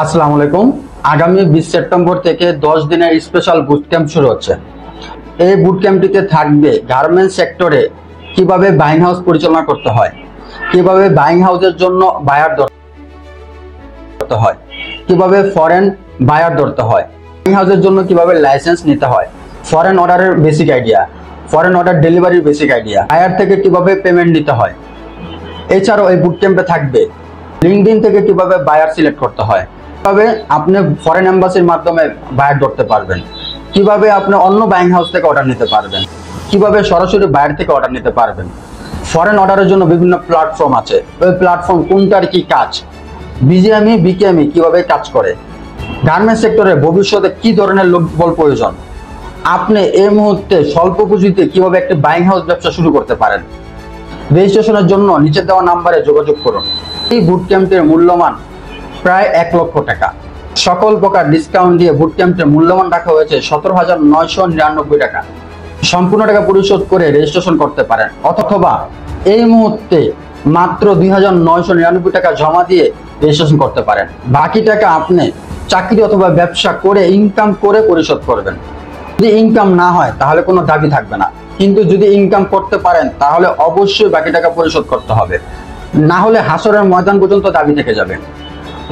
আসসালামু আলাইকুম। আগামী 20 সেপ্টেম্বর থেকে 10 দিনের স্পেশাল বুট ক্যাম্প শুরু হচ্ছে। এই বুট ক্যাম্পটিতে থাকবে গার্মেন্টস সেক্টরে কিভাবে বাইং হাউস পরিচালনা করতে হয়, কিভাবে বাইং হাউসের জন্য বায়ার ধরতে হয়, কিভাবে ফরেন বায়ার ধরতে হয়, বাইং হাউসের জন্য কিভাবে লাইসেন্স নিতে হয়, ফরেন অর্ডারের বেসিক আইডিয়া, ফরেন অর্ডার ডেলিভারির বেসিক আইডিয়া, বায়ার থেকে কিভাবে পেমেন্ট নিতে হয়। এছাড়াও এই বুট ক্যাম্পে থাকবে লিঙ্কডইন থেকে কিভাবে বায়ার সিলেক্ট করতে হয়, কিভাবে আপনি ফরেন এম্বাসির মাধ্যমে বায়ার ধরতে পারবেন, কিভাবে আপনি অন্য বাইং হাউস থেকে অর্ডার নিতে পারবেন, কিভাবে সরাসরি বায়ার থেকে অর্ডার নিতে পারবেন। ফরেন অর্ডারের জন্য বিভিন্ন প্ল্যাটফর্ম আছে, ওই প্ল্যাটফর্ম কোনটার কি কাজ, বিজিএমই বিকেএমই কিভাবে কাজ করে, গার্মেন্টস সেক্টরে ভবিষ্যতে কি ধরনের লোকবল প্রয়োজন, আপনি এই মুহূর্তে স্বল্প পুঁজিতে কিভাবে একটি বাইং হাউস ব্যবসা শুরু করতে পারেন। রেজিস্ট্রেশনের জন্য নিচে দেওয়া নাম্বারে যোগাযোগ করুন। এই বুট ক্যাম্পের মূল্যমান প্রায় 1 লক্ষ টাকা। সকল প্রকার ডিসকাউন্ট দিয়ে বুট ক্যাম্পের মূল্যমান রাখা হয়েছে 17,999 টাকা। সম্পূর্ণ টাকা পরিশোধ করে রেজিস্ট্রেশন করতে পারেন, অথবা এই মুহূর্তে মাত্র 2,999 টাকা জমা দিয়ে রেজিস্ট্রেশন করতে পারেন। বাকি টাকা আপনি চাকরি অথবা ব্যবসা করে ইনকাম করে পরিশোধ করবেন। যদি ইনকাম না হয় তাহলে কোনো দাবি থাকবে না, কিন্তু যদি ইনকাম করতে পারেন তাহলে অবশ্যই বাকি টাকা পরিশোধ করতে হবে, না হলে হাসরের ময়দান পর্যন্ত দাবি থেকে যাবে।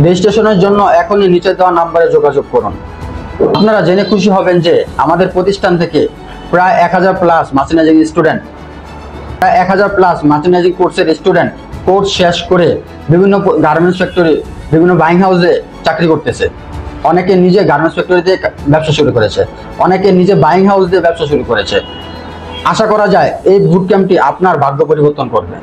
রেজিস্ট্রেশনের জন্য এখনই নিচে দেওয়া নাম্বারে যোগাযোগ করুন। আপনারা জেনে খুশি হবেন যে আমাদের প্রতিষ্ঠান থেকে প্রায় 1000 প্লাস মার্চেন্ডাইজিং স্টুডেন্ট, প্রায় 1000 প্লাস মার্চেন্ডাইজিং কোর্সের স্টুডেন্ট কোর্স শেষ করে বিভিন্ন গার্মেন্টস ফ্যাক্টরি, বিভিন্ন বাইং হাউসে চাকরি করতেছে। অনেকে নিজে গার্মেন্টস ফ্যাক্টরি দিয়ে ব্যবসা শুরু করেছে, অনেকে নিজে বাইং হাউস দিয়ে ব্যবসা শুরু করেছে। আশা করা যায় এই বুট ক্যাম্পটি আপনার ভাগ্য পরিবর্তন করবে।